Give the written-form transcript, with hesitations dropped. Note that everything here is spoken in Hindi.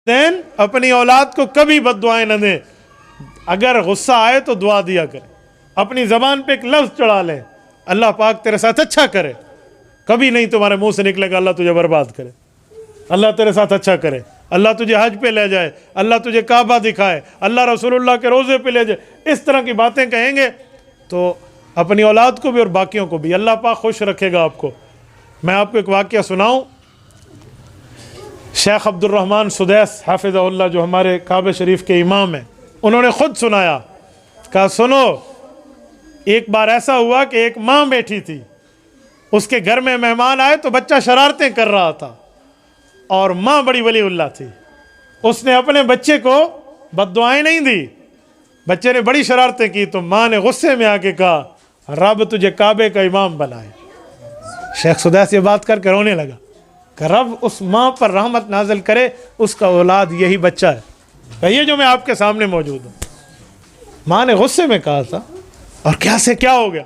देन अपनी औलाद को कभी बद्दुआएं न दें। अगर गुस्सा आए तो दुआ दिया करें, अपनी ज़बान पे एक लफ्ज़ चढ़ा लें, अल्लाह पाक तेरे साथ अच्छा करे। कभी नहीं तुम्हारे मुंह से निकलेगा अल्लाह तुझे बर्बाद करे, अल्लाह तेरे साथ अच्छा करे, अल्लाह तुझे हज पे ले जाए, अल्लाह तुझे काबा दिखाए, अल्लाह रसूलुल्लाह के रोज़े पे ले जाए। इस तरह की बातें कहेंगे तो अपनी औलाद को भी और बाकियों को भी अल्लाह पाक खुश रखेगा आपको। मैं आपको एक वाक़या सुनाऊँ। शेख अब्दुर्रहमान सुदैस हाफिज़हुल्लाह जो हमारे काबे शरीफ के इमाम हैं, उन्होंने ख़ुद सुनाया। कहा सुनो, एक बार ऐसा हुआ कि एक माँ बैठी थी, उसके घर में मेहमान आए तो बच्चा शरारतें कर रहा था और माँ बड़ी वलीउल्लाह थी। उसने अपने बच्चे को बद्दुआएं नहीं दी, बच्चे ने बड़ी शरारतें की तो माँ ने गुस्से में आके कहा रब तुझे काबे का इमाम बनाए। शेख सुदैस ये बात करके रोने लगा कि रब उस माँ पर रहमत नाजिल करे, उसका औलाद यही बच्चा है, ये जो मैं आपके सामने मौजूद हूँ। माँ ने गुस्से में कहा था और क्या से क्या हो गया।